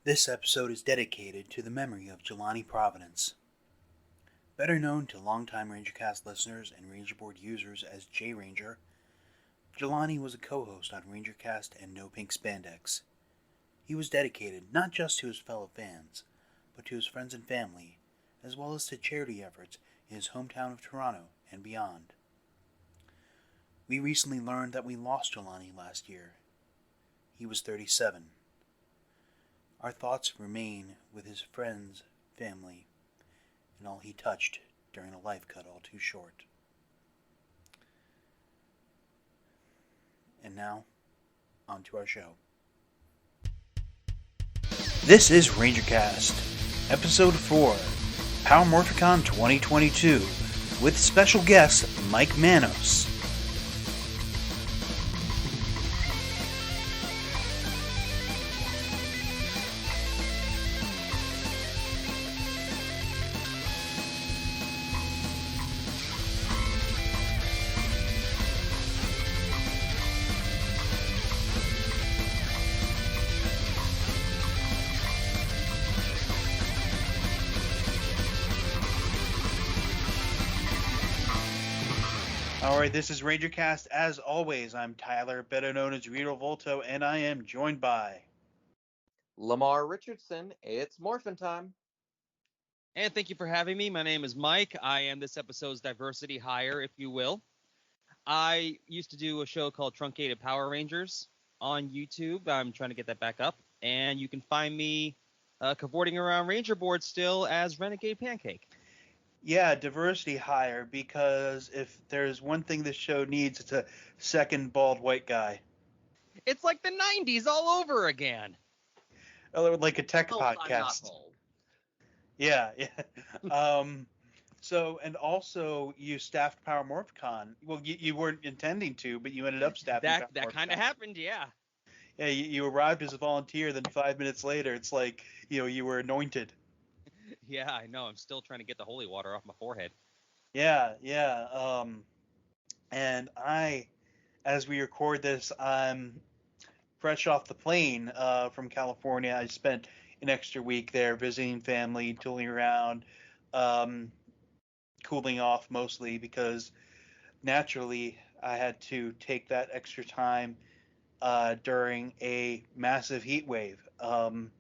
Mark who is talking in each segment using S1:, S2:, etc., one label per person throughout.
S1: This episode is dedicated to the memory of Jelani Providence. Better known to longtime Rangercast listeners and Rangerboard users as J Ranger, Jelani was a co-host on Rangercast and No Pink Spandex. He was dedicated not just to his fellow fans, but to his friends and family, as well as to charity efforts in his hometown of Toronto and beyond. We recently learned that we lost Jelani last year. He was 37. Our thoughts remain with his friends, family, and all he touched during a life cut all too short. And now, on to our show. This is Rangercast, Episode 4, Power Morphicon 2022, with special guest Mike Manos. Alright, this is Rangercast. As always, I'm Tyler, better known as Rito Volto, and I am joined by...
S2: Lamar Richardson, it's Morphin time.
S3: And thank you for having me. My name is Mike. I am this episode's diversity hire, if you will. I used to do a show called Truncated Power Rangers on YouTube. I'm trying to get that back up. And you can find me cavorting around Rangerboard still as Renegade Pancake.
S1: Yeah, diversity hire, because if there's one thing this show needs, it's a second bald white guy.
S3: It's like the 90s all over again.
S1: Like a tech
S2: I'm not
S1: podcast.
S2: bald.
S1: Yeah. So, and also you staffed Power Morphicon. Well, you weren't intending to, but you ended up staffing Power
S3: That
S1: Morphicon.
S3: kind of happened, yeah.
S1: Yeah, you arrived as a volunteer, then 5 minutes later, it's like, you were anointed.
S3: Yeah, I know. I'm still trying to get the holy water off my forehead.
S1: Yeah. And as we record this, I'm fresh off the plane from California. I spent an extra week there visiting family, tooling around, cooling off mostly because naturally I had to take that extra time during a massive heat wave. I'm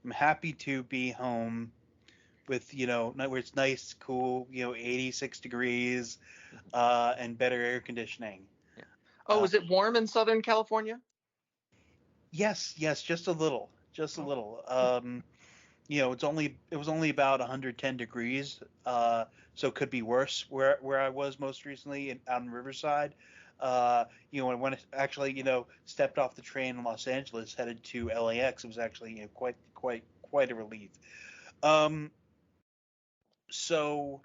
S1: happy to be home with, where it's nice, cool, 86 degrees and better air conditioning.
S2: Yeah. Oh, is it warm in Southern California?
S1: Yes, just a little, a little. It was only about 110 degrees, so it could be worse where I was most recently out in Riverside. When I actually, stepped off the train in Los Angeles, headed to LAX, it was actually quite a relief. So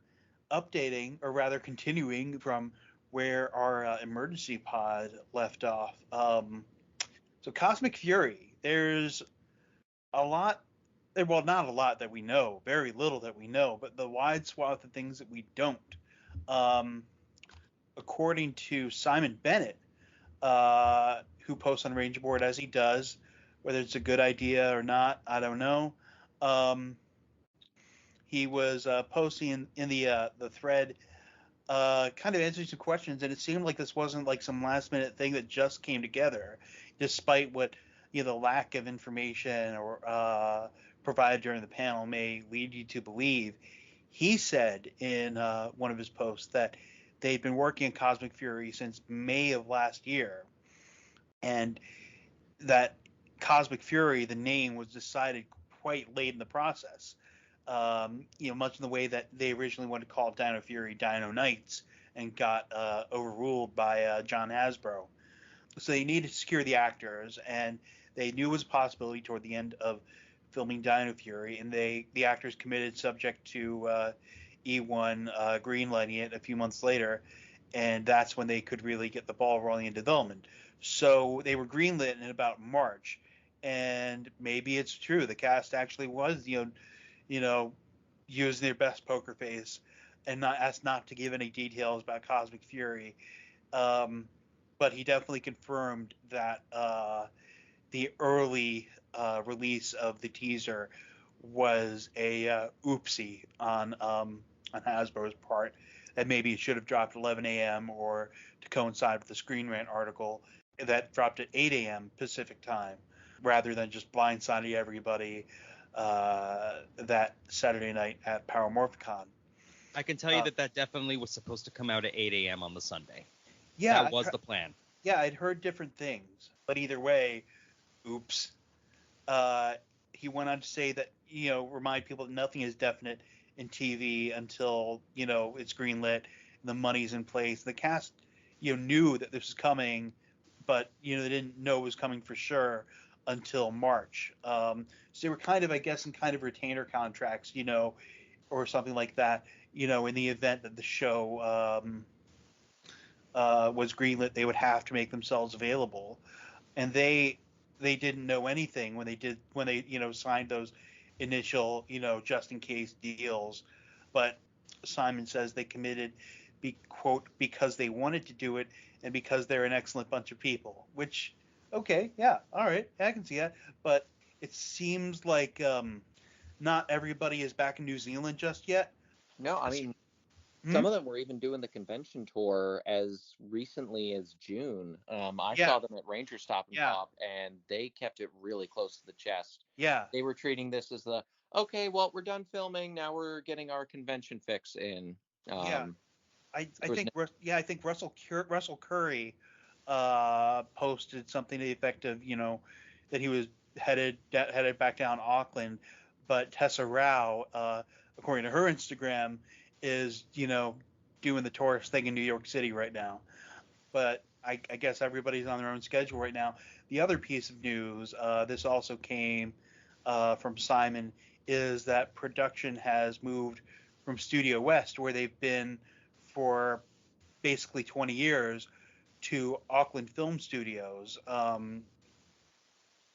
S1: updating, or rather continuing from where our emergency pod left off. So Cosmic Fury, there's a lot, well, not a lot that we know, very little that we know, but the wide swath of things that we don't. According to Simon Bennett, who posts on Rangerboard as he does, whether it's a good idea or not, I don't know. He was posting in the thread, kind of answering some questions, and it seemed like this wasn't like some last minute thing that just came together, despite what the lack of information or provided during the panel may lead you to believe. He said in one of his posts that they'd been working on Cosmic Fury since May of last year, and that Cosmic Fury, the name, was decided quite late in the process. Much in the way that they originally wanted to call it Dino Fury Dino Knights and got overruled by John Hasbro. So they needed to secure the actors, and they knew it was a possibility toward the end of filming Dino Fury, and the actors committed subject to E1 greenlighting it a few months later, and that's when they could really get the ball rolling in development. So they were greenlit in about March, and maybe it's true the cast actually was using their best poker face and not asked not to give any details about Cosmic Fury. But he definitely confirmed that the early release of the teaser was a oopsie on Hasbro's part, that maybe it should have dropped 11 a.m. or to coincide with the Screen Rant article that dropped at 8 a.m. Pacific time, rather than just blindsiding everybody that Saturday night at Power Morphicon.
S3: I can tell you that definitely was supposed to come out at 8 a.m. on the Sunday.
S1: Yeah,
S3: that was the plan.
S1: Yeah, I'd heard different things, but either way, oops. He went on to say that, remind people that nothing is definite in TV until, it's greenlit, and the money's in place. The cast, knew that this was coming, but, they didn't know it was coming for sure until March. So they were kind of, I guess, in kind of retainer contracts, or something like that, in the event that the show was greenlit, they would have to make themselves available. And they didn't know anything when they signed those initial, just in case deals. But Simon says they committed, quote, because they wanted to do it and because they're an excellent bunch of people, which, okay, yeah, all right, I can see that. But it seems like not everybody is back in New Zealand just yet.
S4: No, I mean, some of them were even doing the convention tour as recently as June. I saw them at Ranger Stop and Pop, and they kept it really close to the chest.
S1: Yeah.
S4: They were treating this as okay, well, we're done filming. Now we're getting our convention fix in.
S1: I think Russell Curry posted something to the effect of, that he was headed back down Auckland, but Tessa Rao, according to her Instagram, is, doing the tourist thing in New York City right now. But I guess everybody's on their own schedule right now. The other piece of news, this also came from Simon, is that production has moved from Studio West, where they've been for basically 20 years, to Auckland Film Studios,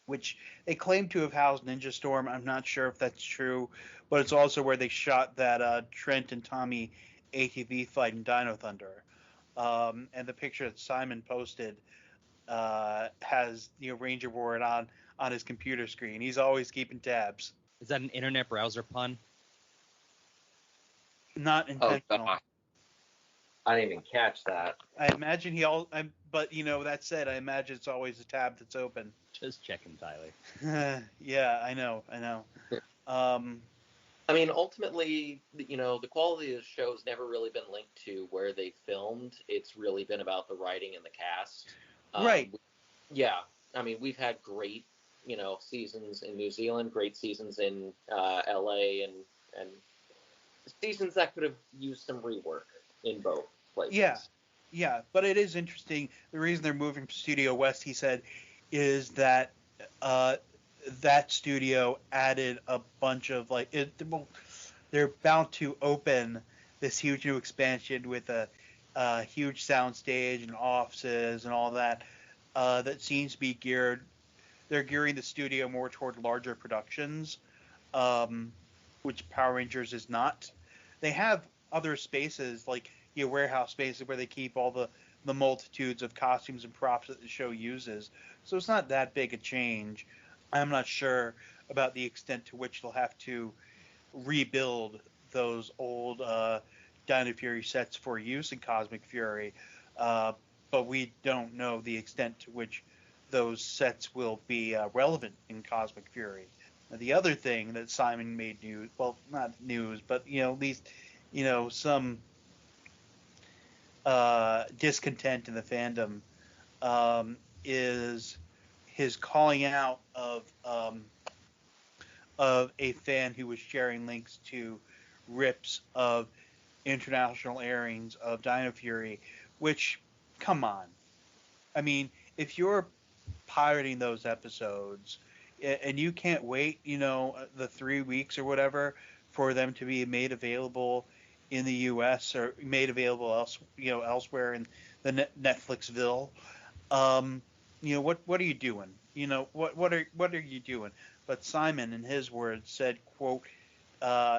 S1: which they claim to have housed Ninja Storm. I'm not sure if that's true, but it's also where they shot that Trent and Tommy ATV fight in Dino Thunder. And the picture that Simon posted has Rangerboard on his computer screen. He's always keeping tabs.
S3: Is that an internet browser pun?
S1: Not intentional.
S4: Oh, I didn't even catch that.
S1: I imagine but that said, I imagine it's always a tab that's open.
S3: Just checking, Tyler.
S1: Yeah, I know.
S4: I mean, ultimately, the quality of the show has never really been linked to where they filmed. It's really been about the writing and the cast.
S1: Right.
S4: Yeah. I mean, we've had great, seasons in New Zealand, great seasons in LA, and seasons that could have used some rework in both places.
S1: Yeah. But it is interesting. The reason they're moving to Studio West, he said, is that that studio added a bunch of they're bound to open this huge new expansion with a huge sound stage and offices and all that that seems to be they're gearing the studio more toward larger productions, which Power Rangers is not. They have other spaces like warehouse spaces where they keep all the multitudes of costumes and props that the show uses, so it's not that big a change. I'm not sure about the extent to which they'll have to rebuild those old Dino Fury sets for use in Cosmic Fury, but we don't know the extent to which those sets will be relevant in Cosmic Fury. Now, the other thing that Simon made news, well, not news, but at least some discontent in the fandom, is his calling out of a fan who was sharing links to rips of international airings of Dino Fury, which, come on. I mean, if you're pirating those episodes and you can't wait, the 3 weeks or whatever for them to be made available in the U.S. or made available elsewhere in the Netflixville, what are you doing? What are you doing? But Simon, in his words, said, quote,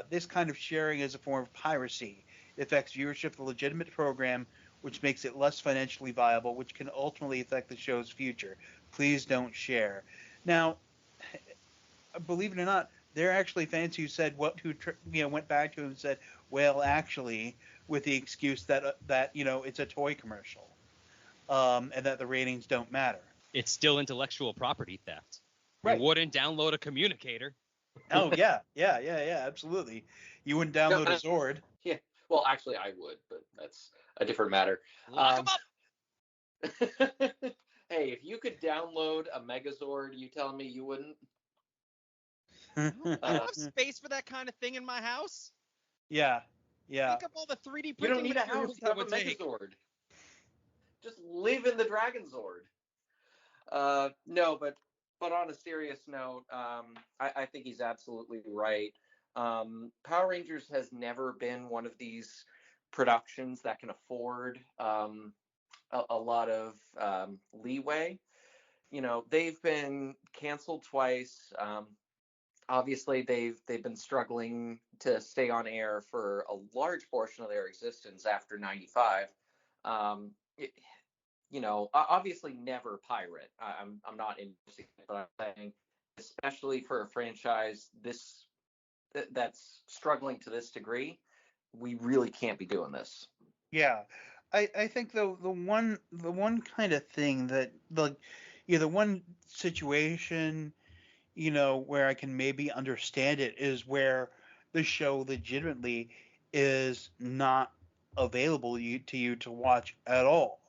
S1: this kind of sharing is a form of piracy. It affects viewership of the legitimate program, which makes it less financially viable, which can ultimately affect the show's future. Please don't share. Now, believe it or not, there are actually fans who said went back to him and said, well, actually, with the excuse that it's a toy commercial, and that the ratings don't matter.
S3: It's still intellectual property theft.
S1: Right.
S3: You wouldn't download a communicator.
S1: Oh yeah, absolutely. You wouldn't download a Zord.
S4: Yeah. Well, actually, I would, but that's a different matter.
S3: Lock 'em up.
S4: Hey, if you could download a Megazord, you telling me you wouldn't?
S3: I don't have space for that kind of thing in my house.
S1: Yeah.
S3: Think of all the 3D
S4: You
S3: printing
S4: don't need a house.
S3: materials
S4: You
S3: that
S4: have a
S3: would take.
S4: Megazord. Just live in the Dragon Zord. No, but on a serious note, I think he's absolutely right. Power Rangers has never been one of these productions that can afford a lot of leeway. They've been canceled twice. Obviously, they've been struggling to stay on air for a large portion of their existence after '95. Obviously never pirate. I'm not endorsing it, but I'm saying, especially for a franchise that's struggling to this degree, we really can't be doing this.
S1: Yeah. I think the one kind of thing that the one situation where I can maybe understand it is where the show legitimately is not available to you to watch at all.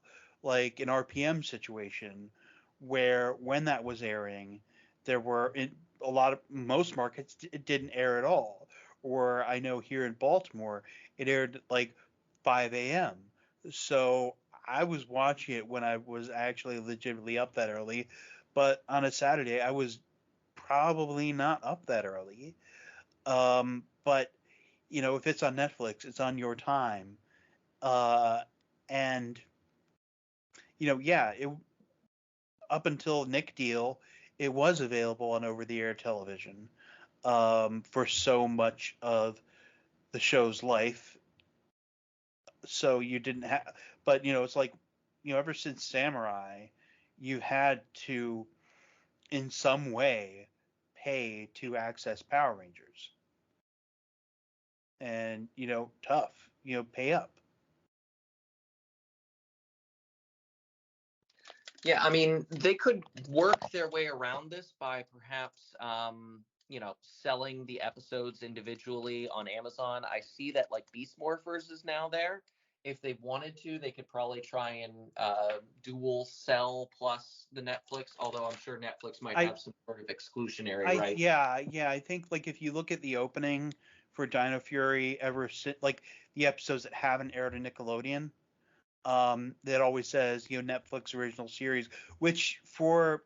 S1: Like an RPM situation where when that was airing, there were in most markets it didn't air at all. Or I know here in Baltimore, it aired at like 5 a.m. So I was watching it when I was actually legitimately up that early, but on a Saturday I was probably not up that early. But if it's on Netflix, it's on your time. And up until Nick Deal, it was available on over-the-air television for so much of the show's life. So you didn't have, but it's like ever since Samurai, you had to in some way pay to access Power Rangers. And tough, pay up.
S4: Yeah, I mean, they could work their way around this by perhaps selling the episodes individually on Amazon. I see that like Beast Morphers is now there. If they wanted to, they could probably try and dual sell plus the Netflix, although I'm sure Netflix might have some sort of exclusionary right.
S1: Yeah, I think like if you look at the opening for Dino Fury like the episodes that haven't aired on Nickelodeon, that always says Netflix original series, which for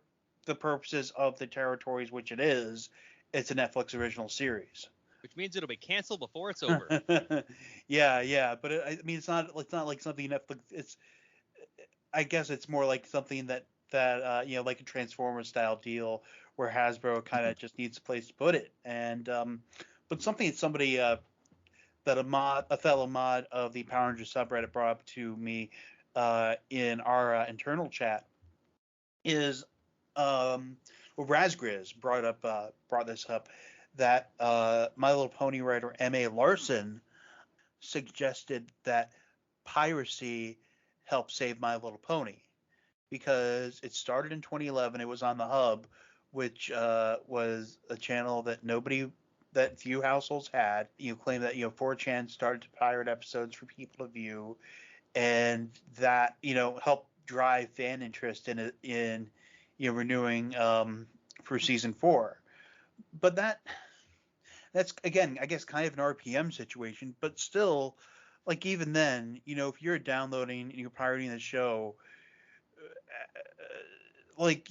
S1: the purposes of the territories which it is, it's a Netflix original series.
S3: Which means it'll be canceled before it's over.
S1: Yeah, but I mean it's not like something Netflix. I guess it's more like something that like a Transformers style deal where Hasbro kind of just needs a place to put it, and but something that somebody that a fellow mod of the Power Rangers subreddit brought up to me in our internal chat is Razgriz brought this up, that My Little Pony writer M.A. Larson suggested that piracy helped save My Little Pony because it started in 2011. It was on the Hub, which was a channel that few households had. Claim that 4chan started to pirate episodes for people to view, and that helped drive fan interest in renewing for season 4. But that's again, I guess, kind of an RPM situation, but still, like even then, if you're downloading and you're pirating the show, like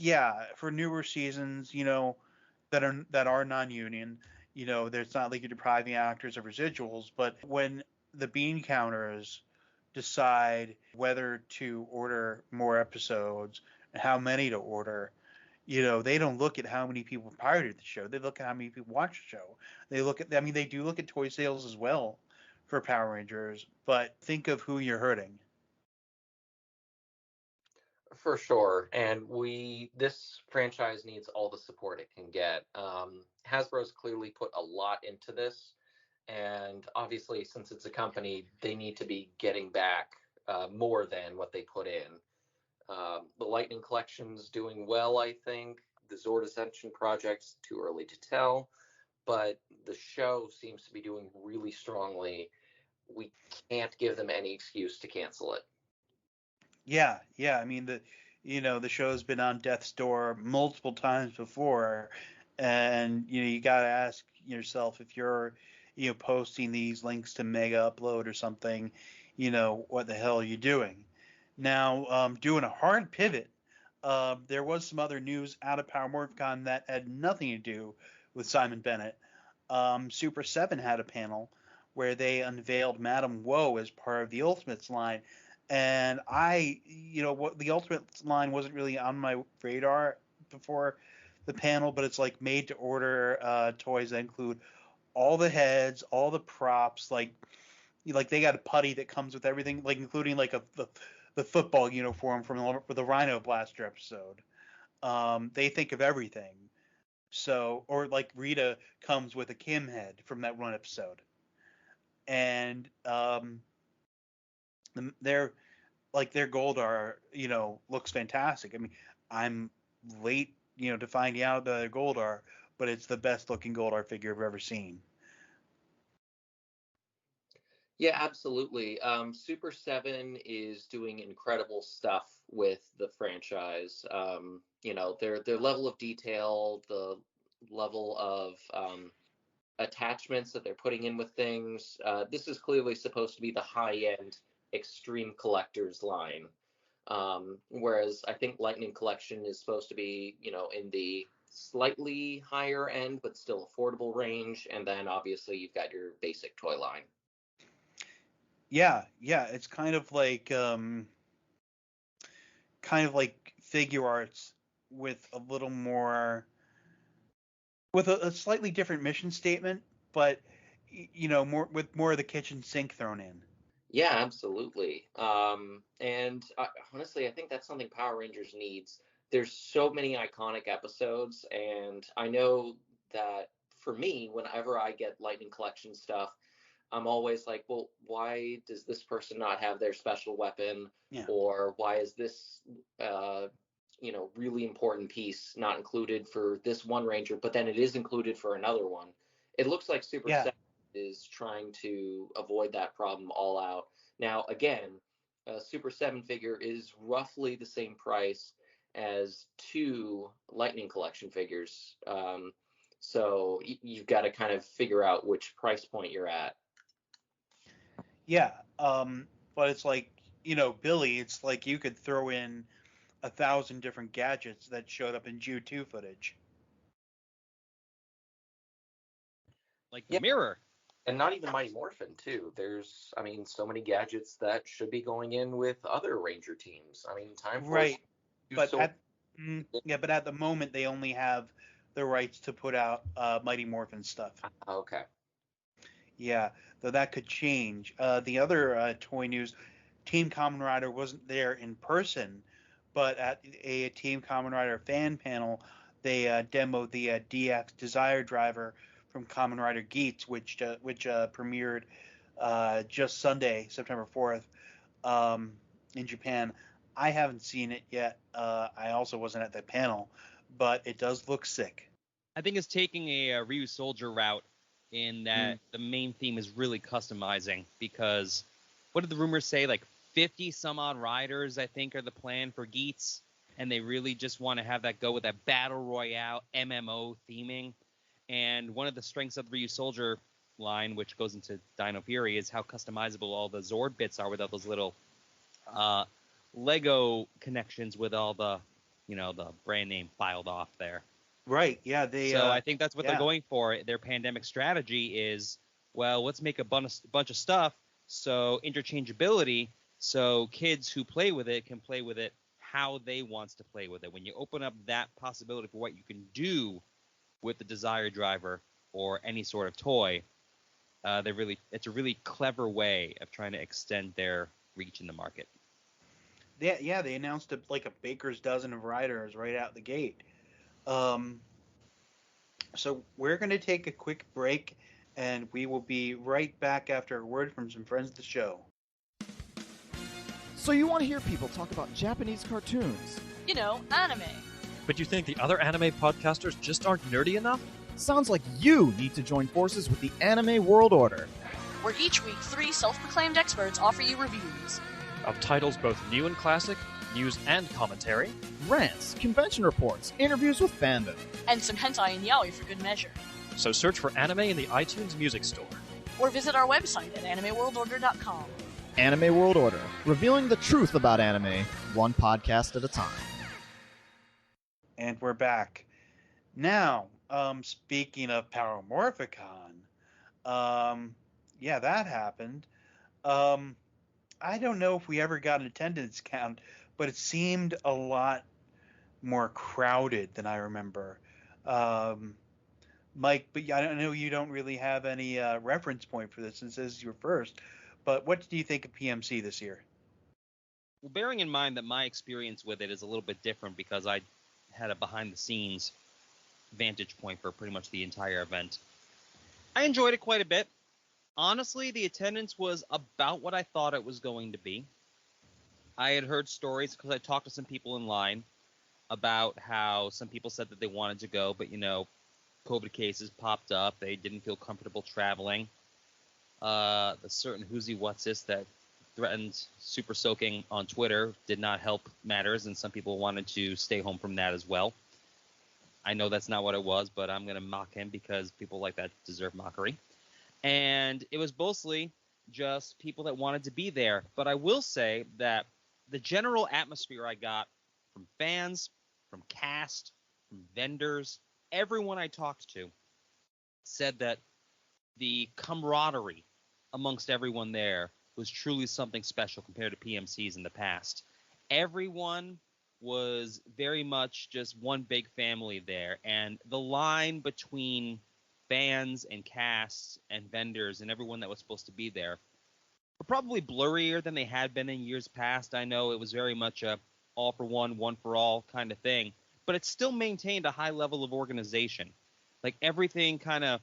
S1: for newer seasons, that are non-union, there's not like you're depriving actors of residuals, but when the bean counters decide whether to order more episodes and how many to order, they don't look at how many people pirated the show. They look at how many people watch the show. They do look at toy sales as well for Power Rangers, but think of who you're hurting.
S4: For sure, and this franchise needs all the support it can get. Hasbro's clearly put a lot into this, and obviously, since it's a company, they need to be getting back more than what they put in. The Lightning Collection's doing well, I think. The Zord Ascension project's too early to tell, but the show seems to be doing really strongly. We can't give them any excuse to cancel it.
S1: Yeah, yeah. I mean, the show's been on death's door multiple times before, and you gotta ask yourself if you're, posting these links to Mega Upload or something, what the hell are you doing? Now, doing a hard pivot, there was some other news out of Power Morphicon that had nothing to do with Simon Bennett. Super 7 had a panel where they unveiled Madame Woe as part of the Ultimates line. And what the Ultimates line wasn't really on my radar before the panel, but it's like made to order toys that include all the heads, all the props, like they got a putty that comes with everything, like including like the football uniform from the Rhino Blaster episode. They think of everything. So, or like Rita comes with a Kim head from that one episode, and their Goldar, looks fantastic. I mean, I'm late, to finding out the Goldar, but it's the best looking Goldar figure I've ever seen.
S4: Yeah, absolutely. Super 7 is doing incredible stuff with the franchise. Their level of detail, the level of attachments that they're putting in with things. This is clearly supposed to be the high-end extreme collectors line. Whereas I think Lightning Collection is supposed to be, in the slightly higher end, but still affordable range. And then obviously you've got your basic toy line.
S1: Yeah, it's kind of like figure arts with a little more, with a slightly different mission statement, but more of the kitchen sink thrown in.
S4: Yeah, absolutely. Honestly, I think that's something Power Rangers needs. There's so many iconic episodes, and I know that for me, whenever I get Lightning Collection stuff, I'm always like, well, why does this person not have their special weapon?
S1: Yeah.
S4: Or why is this, really important piece not included for this one Ranger, but then it is included for another one? It looks like Super 7 is trying to avoid that problem all out. Now, again, a Super 7 figure is roughly the same price as 2 Lightning Collection figures. So you've got to kind of figure out which price point you're at.
S1: Yeah, but it's like, Billy, it's like you could throw in 1,000 different gadgets that showed up in Jude 2 footage.
S3: Like the mirror.
S4: And not even Mighty Morphin, too. There's, so many gadgets that should be going in with other Ranger teams. Time Force.
S1: Right. But but at the moment, they only have the rights to put out Mighty Morphin stuff.
S4: Okay.
S1: Yeah, though that could change. The other toy news, Team Kamen Rider wasn't there in person, but at a Team Kamen Rider fan panel, they demoed the DX Desire Driver from Kamen Rider Geats, which premiered just Sunday, September 4th, in Japan. I haven't seen it yet. I also wasn't at the panel, but it does look sick.
S3: I think it's taking a Ryu Soldier route in that the main theme is really customizing, because what did the rumors say? Like 50 some odd riders, I think, are the plan for Geats, and they really just want to have that go with that battle royale MMO theming. And one of the strengths of the Ryu Soldier line, which goes into Dino Fury, is how customizable all the Zord bits are without those little Lego connections with all the, the brand name filed off there.
S1: Right. Yeah.
S3: So I think that's what they're going for. Their pandemic strategy is, well, let's make a bunch of stuff, so interchangeability, so kids who play with it can play with it how they want to play with it. When you open up that possibility for what you can do with the Desire Driver or any sort of toy, it's a really clever way of trying to extend their reach in the market.
S1: They announced like a baker's dozen of riders right out the gate. Um, so we're going to take a quick break, and we will be right back after a word from some friends of the show.
S5: So you want to hear people talk about Japanese cartoons?
S6: You know, anime.
S7: But you think the other anime podcasters just aren't nerdy enough?
S5: Sounds like you need to join forces with the Anime World Order,
S6: Where each week 3 self-proclaimed experts offer you reviews.
S7: Of titles both new and classic, news and commentary.
S5: rants, convention reports, interviews with fandom.
S6: And some hentai and yaoi for good measure.
S7: So search for anime in the iTunes Music Store.
S6: Or visit our website at animeworldorder.com.
S5: Anime World Order, revealing the truth about anime, one podcast at a time.
S1: And we're back. Now, speaking of Power Morphicon, that happened. I don't know if we ever got an attendance count, but it seemed a lot more crowded than I remember. Mike, but I know you don't really have any reference point for this since this is your first, but what do you think of PMC this year?
S3: Well, bearing in mind that my experience with it is a little bit different because I had a behind-the-scenes vantage point for pretty much the entire event, I enjoyed it quite a bit. Honestly, the attendance was about what I thought it was going to be. I had heard stories because I talked to some people in line about how some people said that they wanted to go, but, COVID cases popped up. They didn't feel comfortable traveling. The certain who's-he what's-this that threatened super soaking on Twitter did not help matters, and some people wanted to stay home from that as well. I know that's not what it was, but I'm going to mock him because people like that deserve mockery. And it was mostly just people that wanted to be there. But I will say that the general atmosphere I got from fans, from cast, from vendors, everyone I talked to said that the camaraderie amongst everyone there was truly something special compared to PMCs in the past. Everyone was very much just one big family there, and the line between fans and casts and vendors and everyone that was supposed to be there were probably blurrier than they had been in years past. I know it was very much a all for one, one for all kind of thing, but it still maintained a high level of organization. Like, everything kind of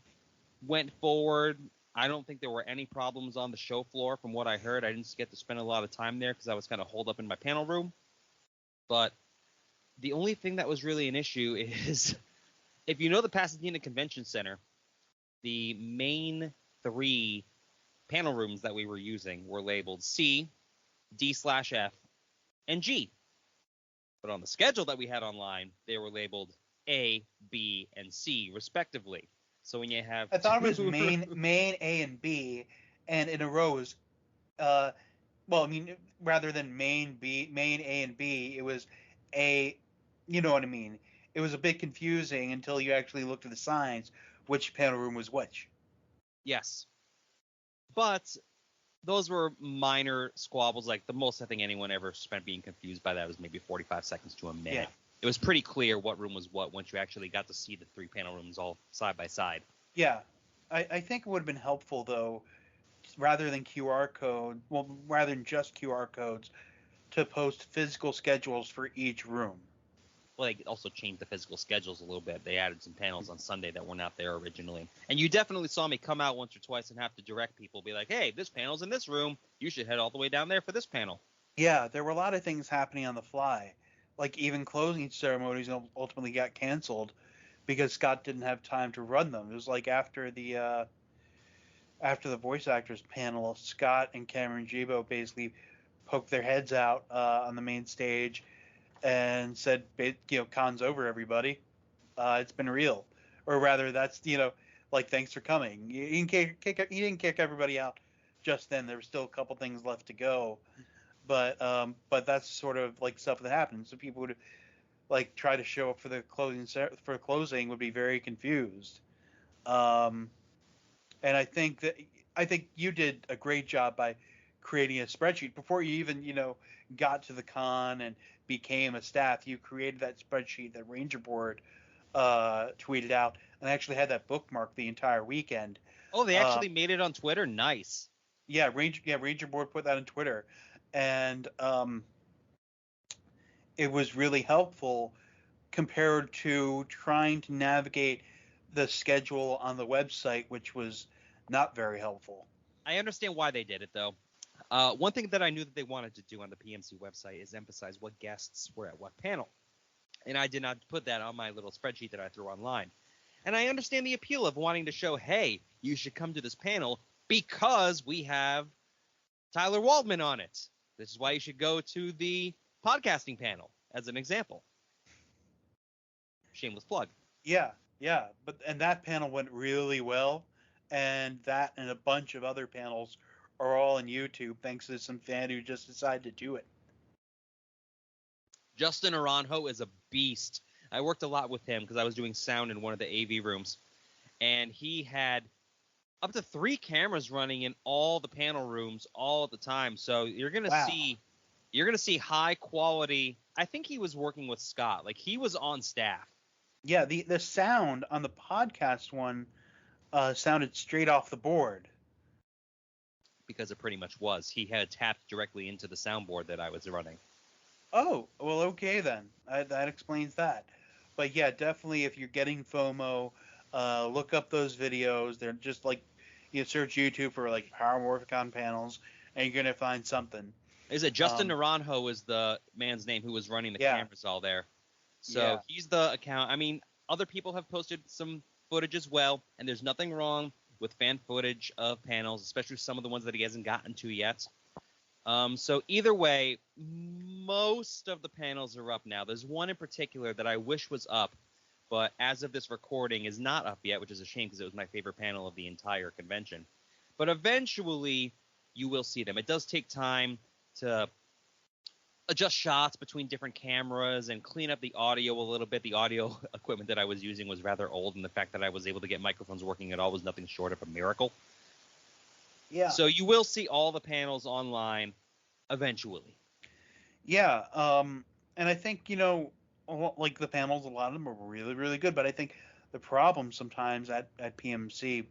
S3: went forward. I don't think there were any problems on the show floor from what I heard. I didn't get to spend a lot of time there because I was kind of holed up in my panel room. But the only thing that was really an issue is, if you know the Pasadena Convention Center, the main 3 panel rooms that we were using were labeled C, D/F, and G. But on the schedule that we had online, they were labeled A, B, and C, respectively. So when you have...
S1: I thought it was main A and B, and in a row was... rather than main A and B, it was A... You know what I mean? It was a bit confusing until you actually looked at the signs, which panel room was which.
S3: Yes. But those were minor squabbles. Like, the most I think anyone ever spent being confused by that was maybe 45 seconds to a minute. Yeah. It was pretty clear what room was what once you actually got to see the 3 panel rooms all side by side.
S1: Yeah. I think it would have been helpful, though, rather than just QR codes, to post physical schedules for each room.
S3: Well, they also changed the physical schedules a little bit. They added some panels on Sunday that were not there originally. And you definitely saw me come out once or twice and have to direct people, be like, hey, this panel's in this room. You should head all the way down there for this panel.
S1: Yeah, there were a lot of things happening on the fly. Like, even closing ceremonies ultimately got canceled because Scott didn't have time to run them. It was like after the voice actors panel, Scott and Cameron Gibo basically poked their heads out on the main stage and said, con's over, everybody. It's been real. Or rather, that's, thanks for coming. He didn't kick everybody out just then. There were still a couple things left to go. But that's sort of like stuff that happens. So people would try to show up for the closing would be very confused. And I think you did a great job by creating a spreadsheet before you even, got to the con and became a staff. You created that spreadsheet that Rangerboard tweeted out, and I actually had that bookmarked the entire weekend.
S3: Oh, they actually made it on Twitter? Nice.
S1: Yeah, Rangerboard put that on Twitter, and it was really helpful compared to trying to navigate the schedule on the website, which was not very helpful.
S3: I understand why they did it, though. One thing that I knew that they wanted to do on the PMC website is emphasize what guests were at what panel. And I did not put that on my little spreadsheet that I threw online. And I understand the appeal of wanting to show, hey, you should come to this panel because we have Tyler Waldman on it. This is why you should go to the podcasting panel, as an example. Shameless plug.
S1: Yeah. And that panel went really well. And that and a bunch of other panels are all on YouTube thanks to some fan who just decided to do it.
S3: Justin Aranjo is a beast. I worked a lot with him because I was doing sound in one of the AV rooms. And he had up to 3 cameras running in all the panel rooms all the time. So you're gonna see high quality. I think he was working with Scott. Like, he was on staff.
S1: Yeah, the sound on the podcast one sounded straight off the board.
S3: Because it pretty much was. He had tapped directly into the soundboard that I was running.
S1: Oh, well, okay then. That explains that. But yeah, definitely if you're getting FOMO, look up those videos. They're just like, you search YouTube for like Power Morphicon panels, and you're gonna find something.
S3: Is it Justin Naranjo is the man's name who was running the cameras all there? So he's the account. I mean, other people have posted some footage as well, and there's nothing wrong with fan footage of panels, especially some of the ones that he hasn't gotten to yet. So either way, most of the panels are up now. There's one in particular that I wish was up, but as of this recording is not up yet, which is a shame because it was my favorite panel of the entire convention. But eventually, you will see them. It does take time to adjust shots between different cameras and clean up the audio a little bit. The audio equipment that I was using was rather old, and the fact that I was able to get microphones working at all was nothing short of a miracle.
S1: Yeah.
S3: So you will see all the panels online eventually.
S1: Yeah. And I think, like the panels, a lot of them are really, really good. But I think the problem sometimes at PMC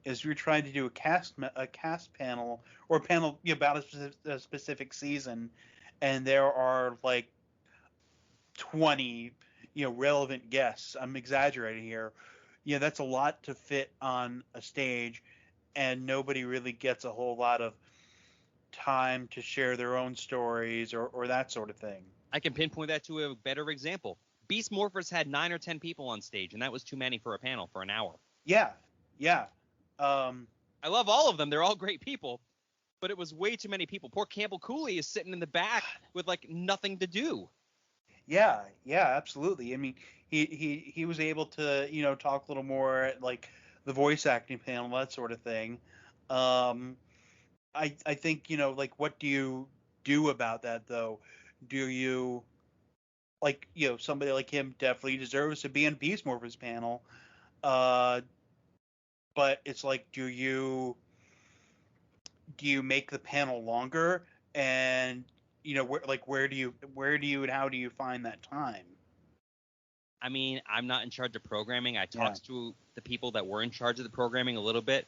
S1: is you're trying to do a cast panel or a panel about a specific season, and there are like 20 relevant guests. I'm exaggerating here. Yeah, that's a lot to fit on a stage, and nobody really gets a whole lot of time to share their own stories or that sort of thing.
S3: I can pinpoint that to a better example. Beast Morphers had 9 or 10 people on stage, and that was too many for a panel for an hour.
S1: Yeah.
S3: I love all of them. They're all great people, but it was way too many people. Poor Campbell Cooley is sitting in the back with like nothing to do.
S1: Yeah, absolutely. I mean, he was able to talk a little more at like the voice acting panel, that sort of thing. I think like, what do you do about that though? Do you like somebody like him definitely deserves to be in Beast Morphers panel, but it's like, do you make the panel longer, and where do you and how do you find that time?
S3: I mean, I'm not in charge of programming. I talked to the people that were in charge of the programming a little bit,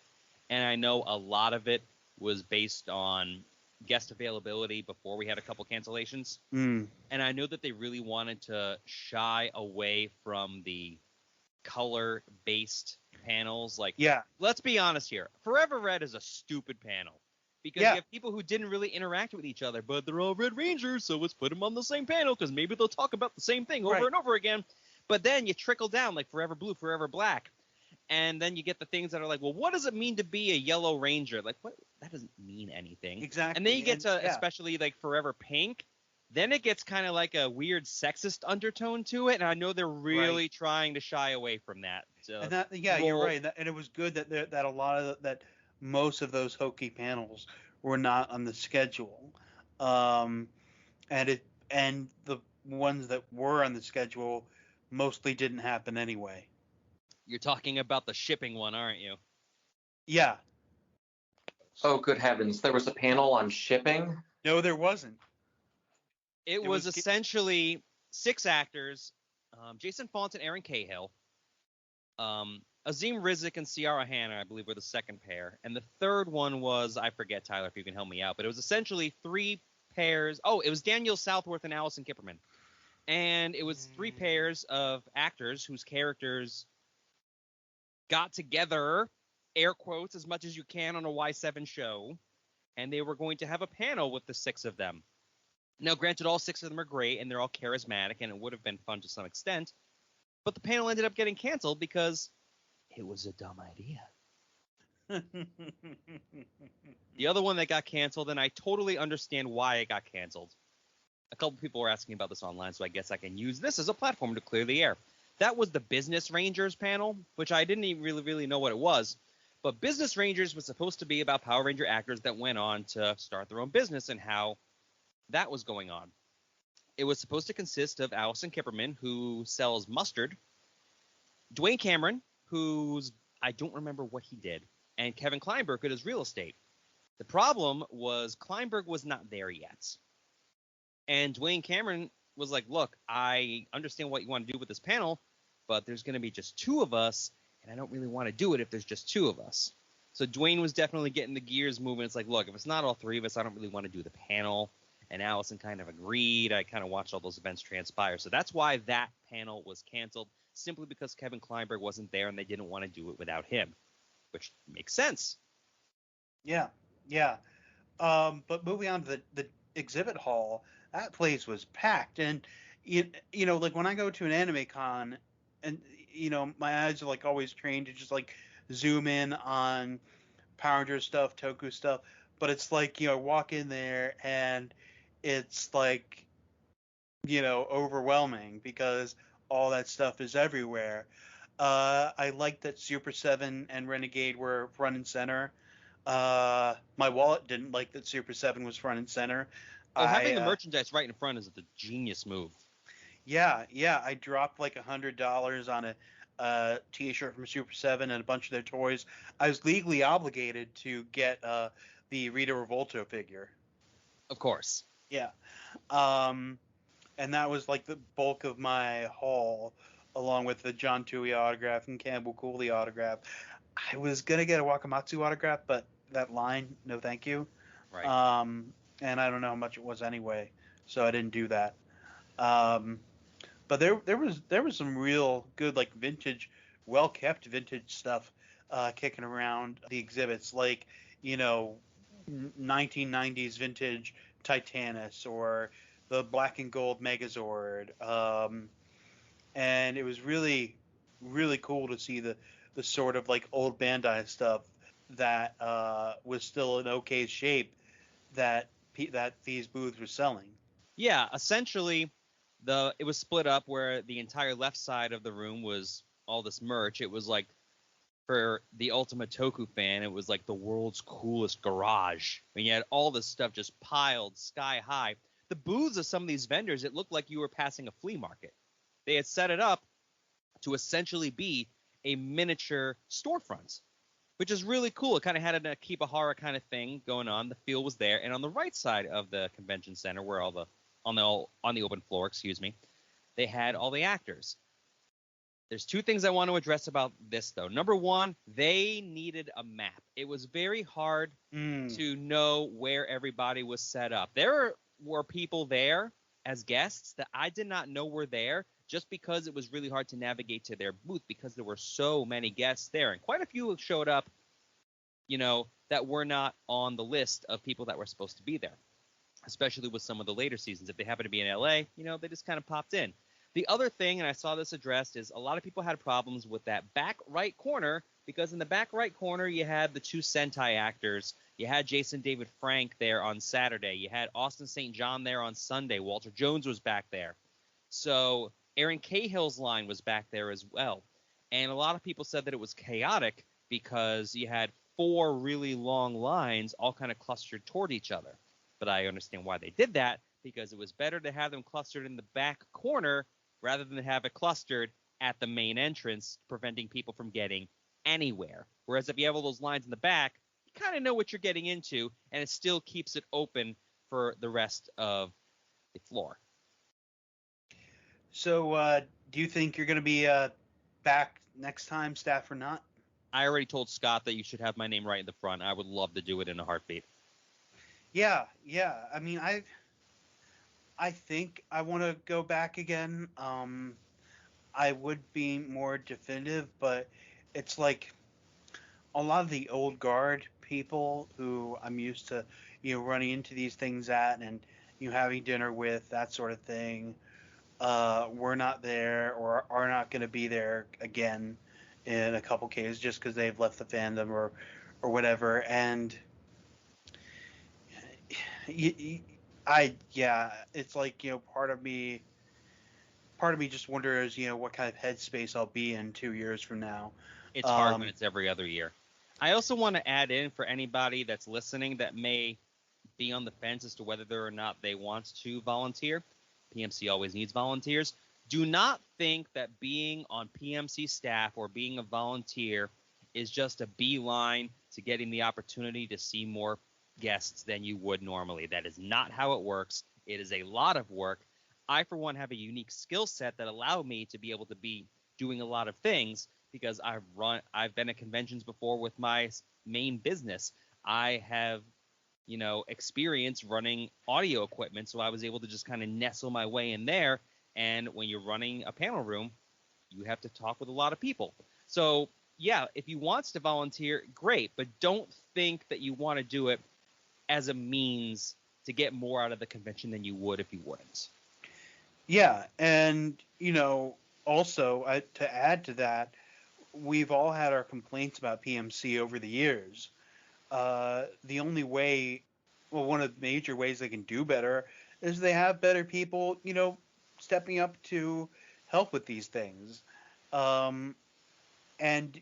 S3: and I know a lot of it was based on guest availability before we had a couple cancellations. And I know that they really wanted to shy away from the color-based panels. Like, let's be honest here. Forever Red is a stupid panel. Because you have people who didn't really interact with each other, but they're all Red Rangers, so let's put them on the same panel because maybe they'll talk about the same thing over and over again. But then you trickle down like Forever Blue, Forever Black, and then you get the things that are like, well, what does it mean to be a Yellow Ranger? Like, what? That doesn't mean anything.
S1: Exactly.
S3: And then you get to especially like Forever Pink. Then it gets kind of like a weird sexist undertone to it, and I know they're really trying to shy away from that. So,
S1: and that, you're right. And it was good that a lot of that most of those hokey panels were not on the schedule, and the ones that were on the schedule mostly didn't happen anyway.
S3: You're talking about the shipping one, aren't you?
S1: Yeah.
S4: Oh, good heavens. There was a panel on shipping?
S1: No, there wasn't.
S3: It was essentially 6 actors, Jason Font and Aaron Cahill, Azim Rizik and Ciara Hanna, I believe, were the second pair. And the third one was, I forget, Tyler, if you can help me out, but it was essentially 3 pairs. Oh, it was Daniel Southworth and Allison Kipperman. And it was 3 pairs of actors whose characters got together, air quotes, as much as you can on a Y7 show, and they were going to have a panel with the 6 of them. Now, granted, all 6 of them are great, and they're all charismatic, and it would have been fun to some extent, but the panel ended up getting canceled because it was a dumb idea. The other one that got canceled, and I totally understand why it got canceled. A couple people were asking about this online, so I guess I can use this as a platform to clear the air. That was the Business Rangers panel, which I didn't even really know what it was. But Business Rangers was supposed to be about Power Ranger actors that went on to start their own business and how that was going on. It was supposed to consist of Allison Kipperman, who sells mustard, Dwayne Cameron, who's I don't remember what he did, and Kevin Kleinberg, who does real estate. The problem was Kleinberg was not there yet. And Dwayne Cameron was like, look, I understand what you want to do with this panel, but there's going to be just 2 of us, and I don't really want to do it if there's just 2 of us. So Dwayne was definitely getting the gears moving. It's like, look, if it's not all 3 of us, I don't really want to do the panel. And Allison kind of agreed. I kind of watched all those events transpire. So that's why that panel was canceled, simply because Kevin Kleinberg wasn't there and they didn't want to do it without him, which makes sense.
S1: Yeah. But moving on to the exhibit hall, that place was packed. And, you know, like when I go to an anime con and, you know, my eyes are like always trained to just like zoom in on Power Ranger stuff, Toku stuff. But it's like, you know, walk in there and it's like, you know, overwhelming because all that stuff is everywhere. I like that Super 7 and Renegade were front and center. My wallet didn't like that Super 7 was front and center.
S3: Oh, having the merchandise right in front is the genius move.
S1: Yeah. I dropped like $100 on a T-shirt from Super 7 and a bunch of their toys. I was legally obligated to get the Rita Revolto figure.
S3: Of course.
S1: Yeah. And that was like the bulk of my haul, along with the John Tui autograph and Campbell Cooley autograph. I was going to get a Wakamatsu autograph, but that line, no thank you.
S3: Right.
S1: And I don't know how much it was anyway, so I didn't do that. But there was some real good, like, vintage, well-kept vintage stuff kicking around the exhibits, like, you know, 1990s vintage Titanus or the black and gold Megazord. And it was really, really cool to see the sort of like old Bandai stuff that was still in okay shape that these booths were selling.
S3: Yeah, essentially, it was split up where the entire left side of the room was all this merch. It was like, for the ultimate Toku fan, it was like the world's coolest garage. I mean, you had all this stuff just piled sky high. The booths of some of these vendors, it looked like you were passing a flea market. They had set it up to essentially be a miniature storefront, which is really cool. It kind of had an Akibahara kind of thing going on. The feel was there. And on the right side of the convention center, where on the open floor, they had all the actors. There's 2 things I want to address about this, though. Number 1, they needed a map. It was very hard to know where everybody was set up. There were people there as guests that I did not know were there, just because it was really hard to navigate to their booth because there were so many guests there. And quite a few showed up, you know, that were not on the list of people that were supposed to be there, especially with some of the later seasons. If they happened to be in LA, you know, they just kind of popped in. The other thing, and I saw this addressed, is a lot of people had problems with that back right corner, because in the back right corner you had the 2 Sentai actors. You had Jason David Frank there on Saturday. You had Austin St. John there on Sunday. Walter Jones was back there. So Aaron Cahill's line was back there as well. And a lot of people said that it was chaotic because you had 4 really long lines all kind of clustered toward each other. But I understand why they did that, because it was better to have them clustered in the back corner rather than have it clustered at the main entrance, preventing people from getting anywhere. Whereas if you have all those lines in the back, you kind of know what you're getting into, and it still keeps it open for the rest of the floor.
S1: So do you think you're going to be back next time, staff or not?
S3: I already told Scott that you should have my name right in the front. I would love to do it in a heartbeat.
S1: Yeah. I mean, I think I want to go back again. I would be more definitive, but it's like a lot of the old guard people who I'm used to, running into these things at and having dinner with, that sort of thing. We're not there or are not going to be there again in a couple cases just because they've left the fandom or whatever. And it's like part of me just wonders what kind of headspace I'll be in 2 years from now.
S3: It's hard when it's every other year. I also want to add in for anybody that's listening that may be on the fence as to whether or not they want to volunteer. PMC always needs volunteers. Do not think that being on PMC staff or being a volunteer is just a beeline to getting the opportunity to see more guests than you would normally. That is not how it works. It is a lot of work. I, for one, have a unique skill set that allowed me to be able to be doing a lot of things because I've been at conventions before with my main business. I have, experience running audio equipment, so I was able to just kind of nestle my way in there. And when you're running a panel room, you have to talk with a lot of people. So, yeah, if you want to volunteer, great, but don't think that you want to do it as a means to get more out of the convention than you would if you wouldn't.
S1: Yeah, and, also to add to that, we've all had our complaints about PMC over the years. The only way, one of the major ways they can do better is they have better people, stepping up to help with these things. And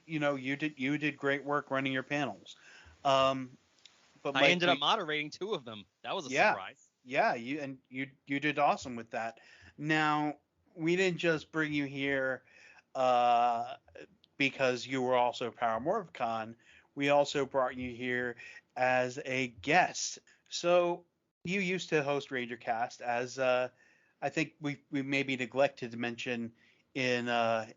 S1: you did great work running your panels. But
S3: I ended up moderating 2 of them. That was a surprise.
S1: Yeah, you did awesome with that. Now, we didn't just bring you here because you were also Power Morphicon. We also brought you here as a guest. So you used to host Rangercast, as I think we maybe neglected to mention in at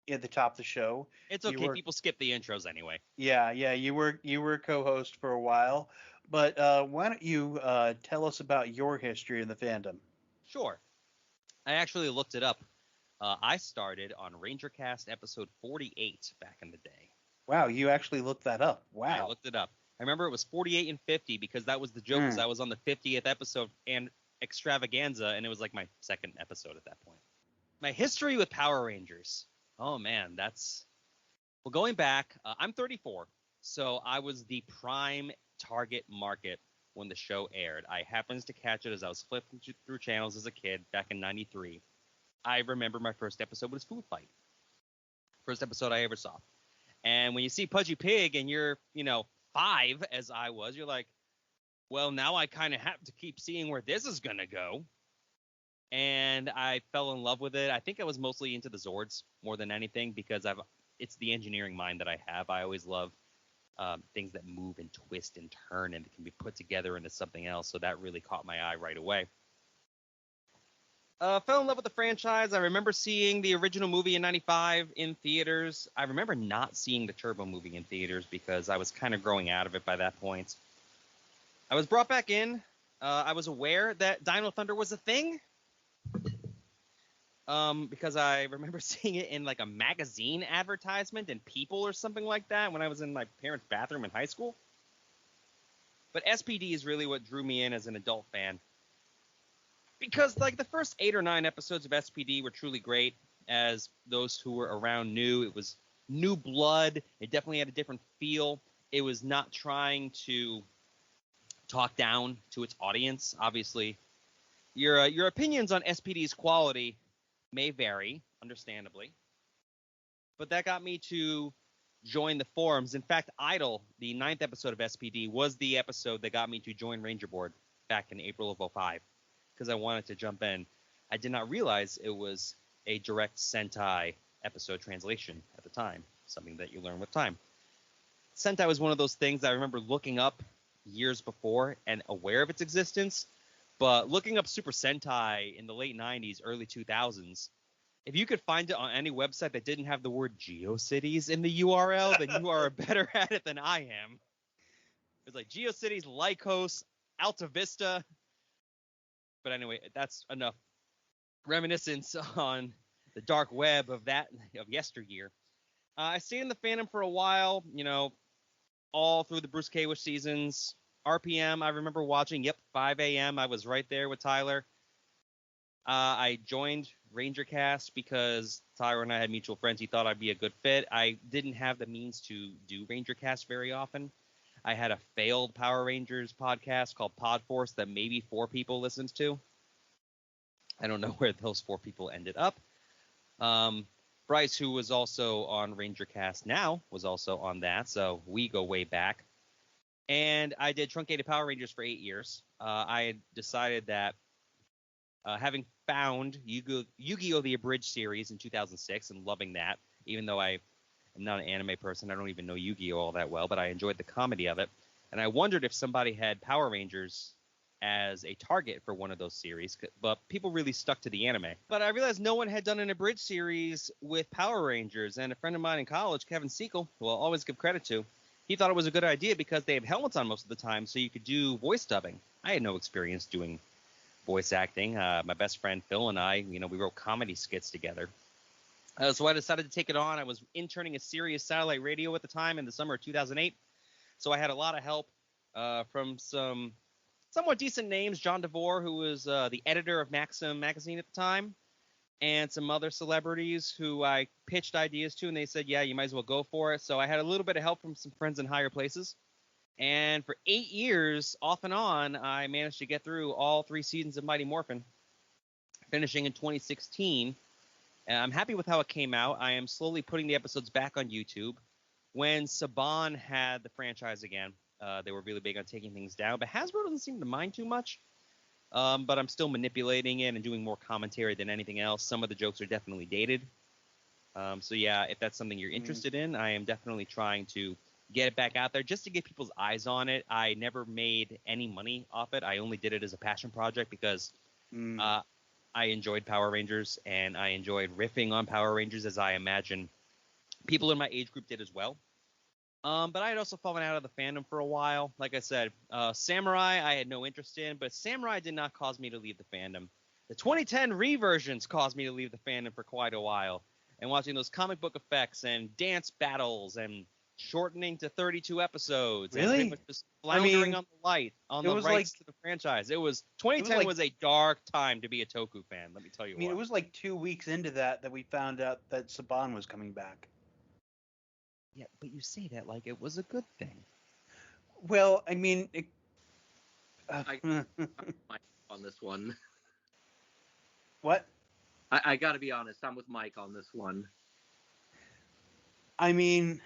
S1: the top of the show.
S3: It's okay. People skip the intros anyway.
S1: Yeah. You were co-host for a while, but why don't you tell us about your history in the fandom?
S3: Sure. I actually looked it up. I started on Rangercast episode 48 back in the day.
S1: Wow, you actually looked that up. Wow.
S3: I looked it up. I remember it was 48 and 50 because that was the joke. Because I was on the 50th episode and extravaganza, and it was like my second episode at that point. My history with Power Rangers. Oh, man, well, going back, I'm 34, so I was the prime target market when the show aired. I happened to catch it as I was flipping through channels as a kid back in 93. I remember my first episode was Food Fight. First episode I ever saw. And when you see Pudgy Pig and you're, 5, as I was, you're like, well, now I kind of have to keep seeing where this is going to go. And I fell in love with it. I think I was mostly into the Zords more than anything because it's the engineering mind that I have. I always love things that move and twist and turn and can be put together into something else. So that really caught my eye right away. Fell in love with the franchise. I remember seeing the original movie in 95 in theaters. I remember not seeing the Turbo movie in theaters because I was kind of growing out of it by that point. I was brought back in. I was aware that Dino Thunder was a thing. Because I remember seeing it in like a magazine advertisement in People or something like that when I was in my parents' bathroom in high school. But SPD is really what drew me in as an adult fan. Because like the first 8 or 9 episodes of SPD were truly great, as those who were around knew. It was new blood. It definitely had a different feel. It was not trying to talk down to its audience. Obviously, your opinions on SPD's quality may vary, understandably. But that got me to join the forums. In fact, Idol, the 9th episode of SPD, was the episode that got me to join Rangerboard back in April of 05. Because I wanted to jump in. I did not realize it was a direct Sentai episode translation at the time, something that you learn with time. Sentai was one of those things I remember looking up years before and aware of its existence, but looking up Super Sentai in the late 90s, early 2000s, if you could find it on any website that didn't have the word GeoCities in the URL, then you are better at it than I am. It's like GeoCities, Lycos, Alta Vista. But anyway, that's enough reminiscence on the dark web of yesteryear. I stayed in the fandom for a while, all through the Bruce Kawish seasons. RPM, I remember watching, 5 a.m. I was right there with Tyler. I joined Rangercast because Tyler and I had mutual friends. He thought I'd be a good fit. I didn't have the means to do Rangercast very often. I had a failed Power Rangers podcast called Pod Force that maybe 4 people listened to. I don't know where those 4 people ended up. Bryce, who was also on Rangercast now, was also on that, so we go way back. And I did Truncated Power Rangers for 8 years. I had decided that having found Yu-Gi-Oh! The Abridged series in 2006 and loving that, even though I am not an anime person, I don't even know Yu-Gi-Oh! All that well, but I enjoyed the comedy of it. And I wondered if somebody had Power Rangers as a target for one of those series, but people really stuck to the anime. But I realized no one had done an abridged series with Power Rangers, and a friend of mine in college, Kevin Segal, who I'll always give credit to, he thought it was a good idea because they have helmets on most of the time, so you could do voice dubbing. I had no experience doing voice acting. My best friend Phil and I, we wrote comedy skits together. So I decided to take it on. I was interning at Sirius Satellite Radio at the time in the summer of 2008, so I had a lot of help from some somewhat decent names, John DeVore, who was the editor of Maxim magazine at the time, and some other celebrities who I pitched ideas to, and they said, yeah, you might as well go for it. So I had a little bit of help from some friends in higher places. And for 8 years, off and on, I managed to get through all 3 seasons of Mighty Morphin, finishing in 2016. And I'm happy with how it came out. I am slowly putting the episodes back on YouTube. When Saban had the franchise again, they were really big on taking things down, but Hasbro doesn't seem to mind too much. But I'm still manipulating it and doing more commentary than anything else. Some of the jokes are definitely dated. So yeah, if that's something you're interested in, I am definitely trying to get it back out there just to get people's eyes on it. I never made any money off it. I only did it as a passion project because I enjoyed Power Rangers, and I enjoyed riffing on Power Rangers, as I imagine people in my age group did as well. But I had also fallen out of the fandom for a while. Like I said, Samurai I had no interest in, but Samurai did not cause me to leave the fandom. The 2010 reversions caused me to leave the fandom for quite a while. And watching those comic book effects and dance battles and shortening to 32 episodes.
S1: Really?
S3: And pretty much just floundering on the rights to the franchise. 2010 was a dark time to be a Toku fan, let me tell you what.
S1: It was like 2 weeks into that we found out that Saban was coming back.
S3: Yeah, but you say that like it was a good thing.
S1: Well,
S4: I on this one.
S1: What?
S4: I got to be honest. I'm with Mike on this one.
S1: I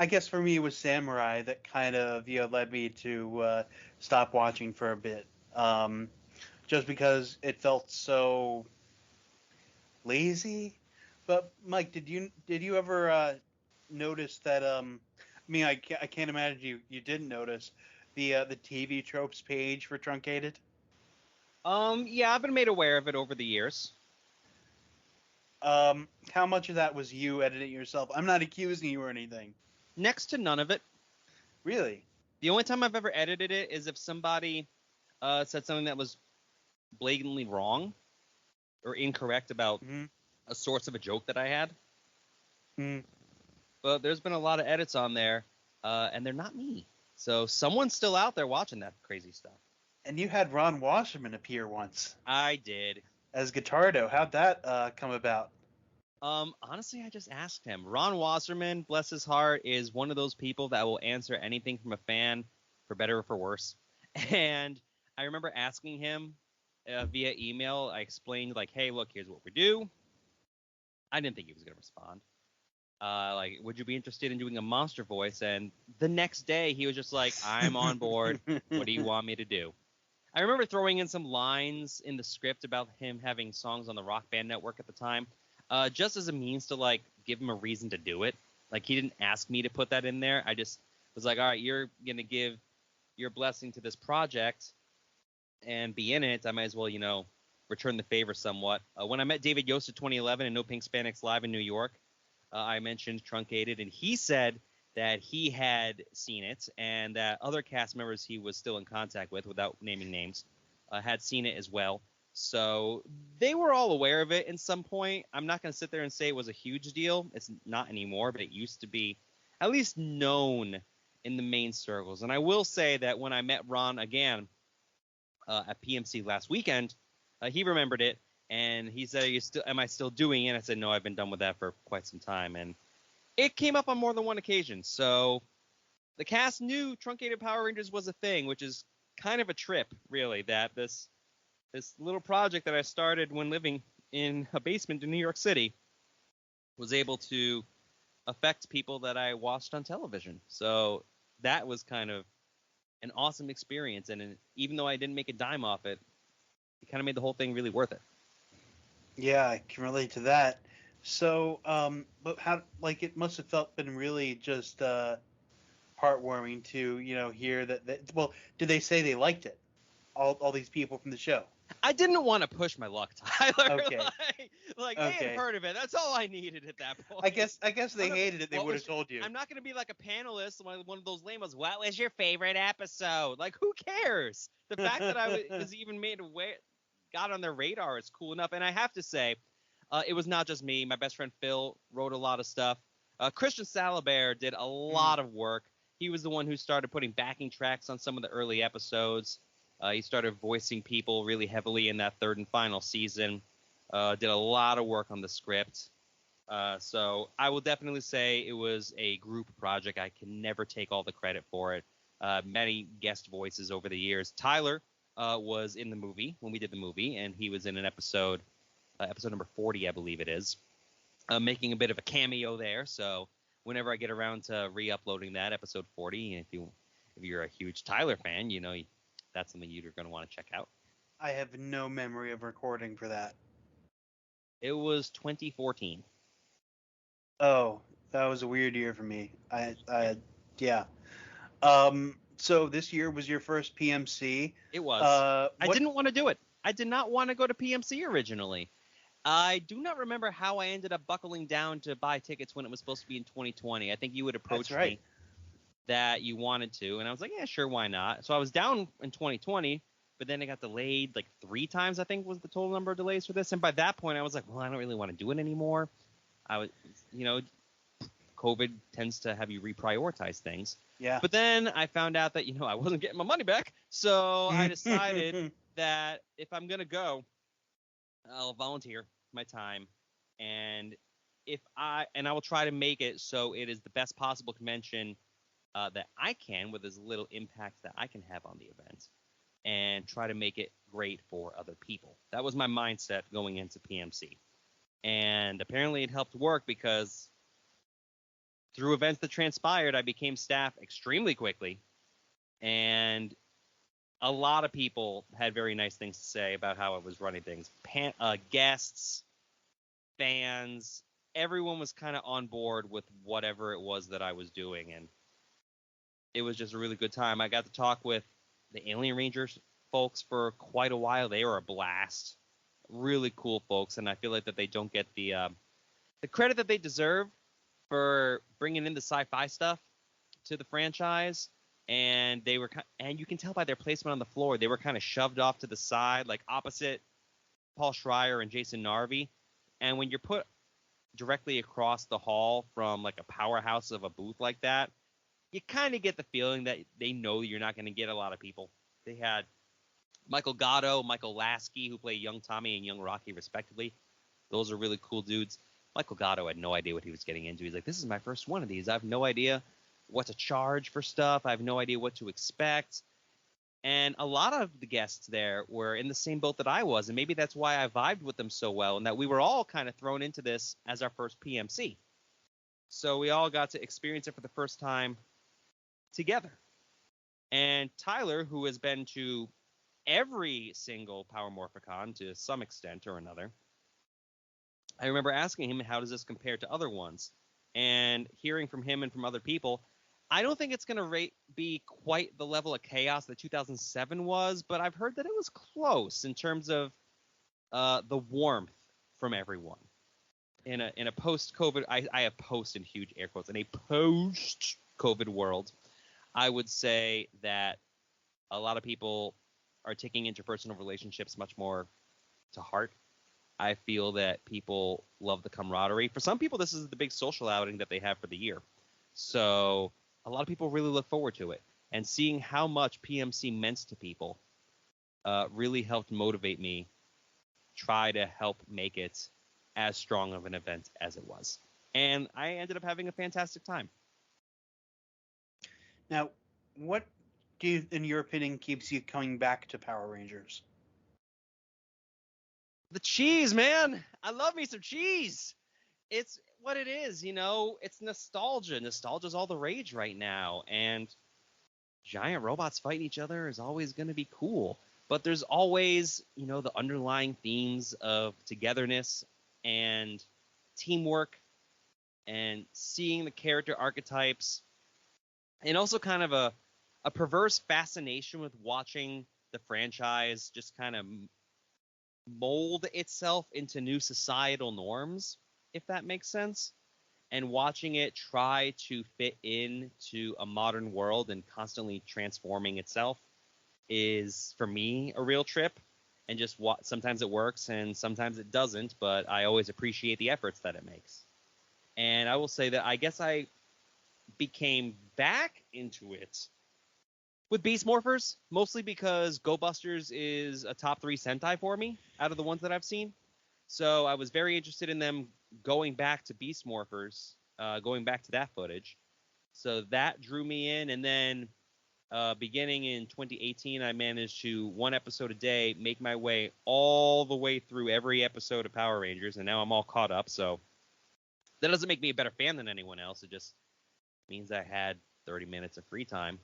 S1: guess for me it was Samurai that kind of led me to stop watching for a bit, just because it felt so lazy. But Mike, did you ever notice that? I can't imagine you didn't notice the TV tropes page for Truncated.
S3: Yeah, I've been made aware of it over the years.
S1: How much of that was you editing yourself? I'm not accusing you or anything.
S3: Next to none of it.
S1: Really?
S3: The only time I've ever edited it is if somebody said something that was blatantly wrong or incorrect about a source of a joke that I had. But there's been a lot of edits on there, and they're not me. So someone's still out there watching that crazy stuff.
S1: And you had Ron Wasserman appear once.
S3: I did.
S1: As Guitardo. How'd that come about?
S3: Honestly, I just asked him. Ron Wasserman, bless his heart, is one of those people that will answer anything from a fan, for better or for worse. And I remember asking him via email. I explained, like, hey, look, here's what we do. I didn't think he was going to respond. Would you be interested in doing a monster voice? And the next day, he was just like, I'm on board. What do you want me to do? I remember throwing in some lines in the script about him having songs on the Rock Band Network at the time. Just as a means to, give him a reason to do it. He didn't ask me to put that in there. I just was like, all right, you're going to give your blessing to this project and be in it. I might as well, return the favor somewhat. When I met David Yost at 2011 and No Pink Spandex Live in New York, I mentioned Truncated, and he said that he had seen it and that other cast members he was still in contact with, without naming names, had seen it as well. So they were all aware of it in some point. I'm not going to sit there and say it was a huge deal. It's not anymore, but it used to be at least known in the main circles. And I will say that when I met Ron again at PMC last weekend, he remembered it, and he said, am I still doing it? I said, no, I've been done with that for quite some time. And it came up on more than one occasion. So the cast knew Truncated Power Rangers was a thing, which is kind of a trip, really, that this little project that I started when living in a basement in New York City was able to affect people that I watched on television. So that was kind of an awesome experience. And even though I didn't make a dime off it, it kind of made the whole thing really worth it.
S1: Yeah, I can relate to that. So, but how, like, it must have been really just heartwarming to, hear that, well, did they say they liked it? All these people from the show?
S3: I didn't want to push my luck, Tyler.
S1: Okay.
S3: They had heard of it. That's all I needed at that point.
S1: I guess they hated it. They would have told you.
S3: I'm not going to be like a panelist, one of those lame ones. What was your favorite episode? Like, who cares? The fact that I was even made aware, got on their radar is cool enough. And I have to say, it was not just me. My best friend Phil wrote a lot of stuff. Christian Salabert did a lot of work. He was the one who started putting backing tracks on some of the early episodes. He started voicing people really heavily in that third and final season. Did a lot of work on the script. So I will definitely say it was a group project. I can never take all the credit for it. Many guest voices over the years. Tyler was in the movie when we did the movie, and he was in an episode number 40, I believe it is, making a bit of a cameo there. So whenever I get around to re-uploading that, episode 40, if you're a huge Tyler fan, that's something you're going to want to check out.
S1: I have no memory of recording for that.
S3: It was 2014.
S1: Oh, that was a weird year for me. Yeah. So this year was your first PMC.
S3: It was. I didn't want to do it. I did not want to go to PMC originally. I do not remember how I ended up buckling down to buy tickets when it was supposed to be in 2020. I think you would approach me that you wanted to, and I was like, yeah, sure, why not? So I was down in 2020, but then it got delayed like 3 times, I think was the total number of delays for this. And by that point, I was like, well, I don't really want to do it anymore. I was, COVID tends to have you reprioritize things.
S1: Yeah.
S3: But then I found out that, I wasn't getting my money back. So I decided that if I'm going to go, I'll volunteer my time. And I will try to make it so it is the best possible convention that I can, with as little impact that I can have on the event, and try to make it great for other people. That was my mindset going into PMC. And apparently it helped work, because through events that transpired, I became staff extremely quickly. And a lot of people had very nice things to say about how I was running things. Guests, fans, everyone was kind of on board with whatever it was that I was doing. And it was just a really good time. I got to talk with the Alien Rangers folks for quite a while. They were a blast. Really cool folks, and I feel like that they don't get the credit that they deserve for bringing in the sci-fi stuff to the franchise. And and you can tell by their placement on the floor, they were kind of shoved off to the side, like opposite Paul Schreier and Jason Narvi. And when you're put directly across the hall from like a powerhouse of a booth like that, you kind of get the feeling that they know you're not going to get a lot of people. They had Michael Gatto, Michael Lasky, who play Young Tommy and Young Rocky, respectively. Those are really cool dudes. Michael Gatto had no idea what he was getting into. He's like, this is my first one of these. I have no idea what to charge for stuff. I have no idea what to expect. And a lot of the guests there were in the same boat that I was, and maybe that's why I vibed with them so well, and that we were all kind of thrown into this as our first PMC. So we all got to experience it for the first time together. And Tyler, who has been to every single Power Morphicon to some extent or another, I remember asking him, how does this compare to other ones? And hearing from him and from other people, I don't think it's going to be quite the level of chaos that 2007 was, but I've heard that it was close in terms of the warmth from everyone. In a post-COVID, I have post in huge air quotes, in a post-COVID world, I would say that a lot of people are taking interpersonal relationships much more to heart. I feel that people love the camaraderie. For some people, this is the big social outing that they have for the year. So a lot of people really look forward to it. And seeing how much PMC meant to people really helped motivate me try to help make it as strong of an event as it was. And I ended up having a fantastic time.
S1: Now, what do you, in your opinion, keeps you coming back to Power Rangers?
S3: The cheese, man. I love me some cheese. It's what it is, you know. It's nostalgia. Nostalgia's all the rage right now. And giant robots fighting each other is always going to be cool. But there's always, you know, the underlying themes of togetherness and teamwork and seeing the character archetypes, and also kind of a perverse fascination with watching the franchise just kind of mold itself into new societal norms, if that makes sense, and watching it try to fit into a modern world and constantly transforming itself is, for me, a real trip. And just sometimes it works and sometimes it doesn't, but I always appreciate the efforts that it makes. And I will say that I guess I became back into it with Beast Morphers, mostly because Go Busters is a top 3 Sentai for me out of the ones that I've seen. So I was very interested in them going back to Beast Morphers, going back to that footage. So that drew me in. And then beginning in 2018, I managed to, 1 episode a day, make my way all the way through every episode of Power Rangers. And now I'm all caught up. So that doesn't make me a better fan than anyone else. It just means I had 30 minutes of free time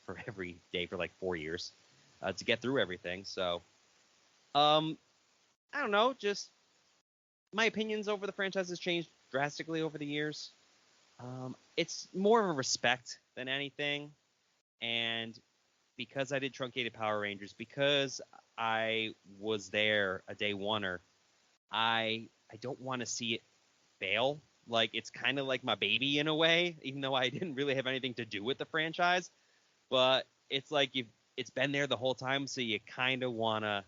S3: for every day for like 4 years to get through everything. So, I don't know, just my opinions over the franchise has changed drastically over the years. It's more of a respect than anything. And because I did Truncated Power Rangers, because I was there a day oneer, I don't want to see it fail. Like, it's kind of like my baby in a way, even though I didn't really have anything to do with the franchise. But it's like it's been there the whole time, so you kind of want to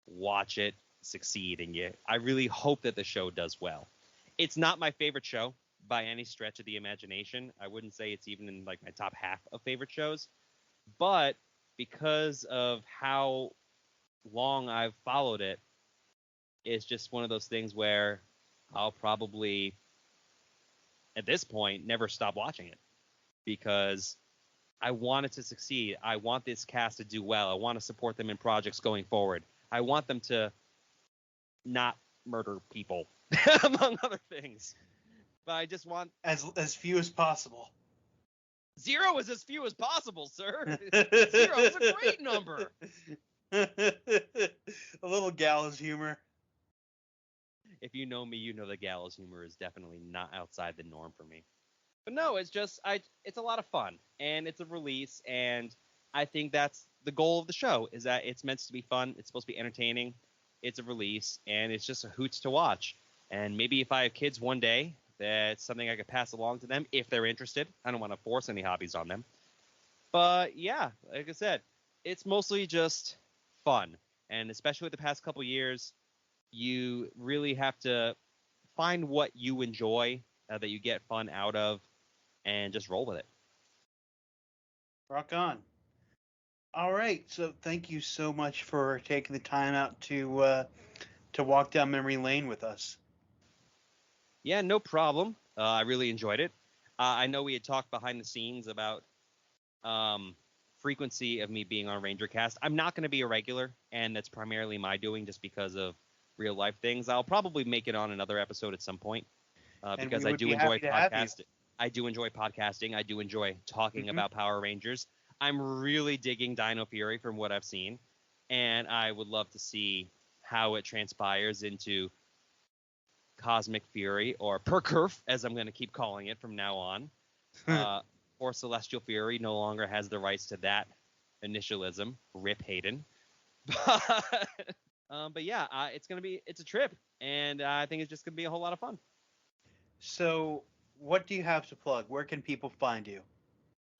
S3: watch it succeed. And I really hope that the show does well. It's not my favorite show by any stretch of the imagination. I wouldn't say it's even in like my top half of favorite shows. But because of how long I've followed it, it's just one of those things where I'll probably, at this point, never stop watching it, because I want it to succeed. I want this cast to do well. I want to support them in projects going forward. I want them to not murder people, among other things. But I just want
S1: as few as possible.
S3: 0 is as few as possible, sir. 0 is a great number.
S1: A little gallows humor.
S3: If you know me, you know the gallows humor is definitely not outside the norm for me. But no, it's just it's a lot of fun, and it's a release, and I think that's the goal of the show, is that it's meant to be fun, it's supposed to be entertaining, it's a release, and it's just a hoots to watch. And maybe if I have kids one day, that's something I could pass along to them if they're interested. I don't want to force any hobbies on them. But yeah, like I said, it's mostly just fun. And especially with the past couple years, you really have to find what you enjoy, that you get fun out of, and just roll with it.
S1: Rock on. All right, so thank you so much for taking the time out to walk down memory lane with us.
S3: Yeah, no problem. I really enjoyed it. I know we had talked behind the scenes about frequency of me being on Rangercast. I'm not going to be a regular, and that's primarily my doing just because of real life things. I'll probably make it on another episode at some point because I do enjoy podcasting. I do enjoy podcasting. I do enjoy talking about Power Rangers. I'm really digging Dino Fury from what I've seen, and I would love to see how it transpires into Cosmic Fury, or Perkerf, as I'm going to keep calling it from now on. Or Celestial Fury no longer has the rights to that initialism. Rip Hayden. But yeah, it's a trip, and I think it's just going to be a whole lot of fun.
S1: So what do you have to plug? Where can people find you?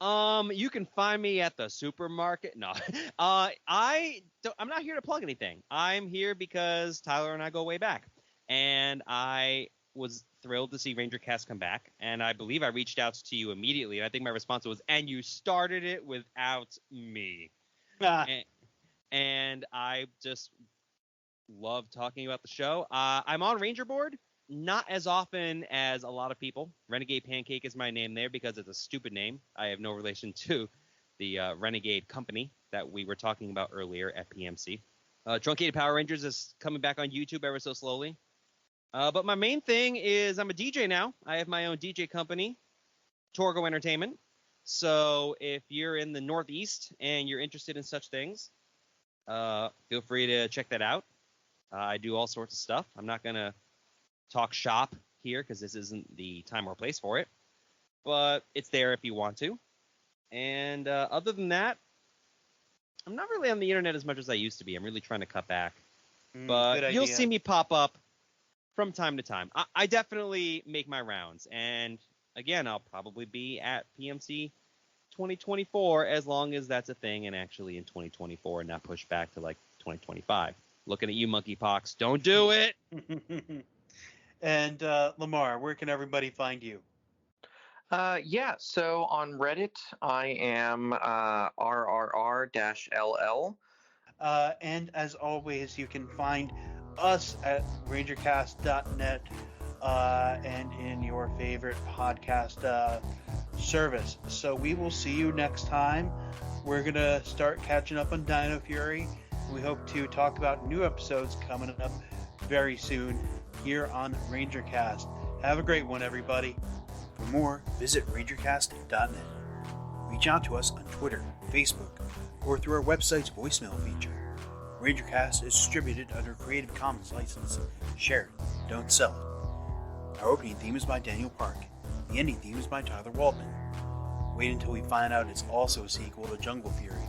S3: You can find me at the supermarket. No, I'm not here to plug anything. I'm here because Tyler and I go way back, and I was thrilled to see Rangercast come back, and I believe I reached out to you immediately. And I think my response was, "And you started it without me." And I just love talking about the show. I'm on Rangerboard. Not as often as a lot of people. Renegade Pancake is my name there because it's a stupid name. I have no relation to the Renegade company that we were talking about earlier at PMC. Truncated Power Rangers is coming back on YouTube ever so slowly. But my main thing is I'm a DJ now. I have my own DJ company, Torgo Entertainment. So if you're in the Northeast and you're interested in such things, feel free to check that out. I do all sorts of stuff. I'm not going to talk shop here because this isn't the time or place for it, but it's there if you want to. And other than that, I'm not really on the internet as much as I used to be. I'm really trying to cut back, but you'll see me pop up from time to time. I definitely make my rounds, and again, I'll probably be at PMC 2024 as long as that's a thing, and actually in 2024 and not pushed back to like 2025. Looking at you, Monkeypox. Don't do it.
S1: And Lamar, where can everybody find you?
S2: So on Reddit, I am RRR-LL.
S1: And as always, you can find us at Rangercast.net and in your favorite podcast service. So we will see you next time. We're going to start catching up on Dino Fury. We hope to talk about new episodes coming up very soon here on Rangercast. Have a great one, everybody. For more, visit Rangercast.net. Reach out to us on Twitter, Facebook, or through our website's voicemail feature. Rangercast is distributed under Creative Commons license. Share it, don't sell it. Our opening theme is by Daniel Park. The ending theme is by Tyler Waldman. Wait until we find out it's also a sequel to Jungle Fury.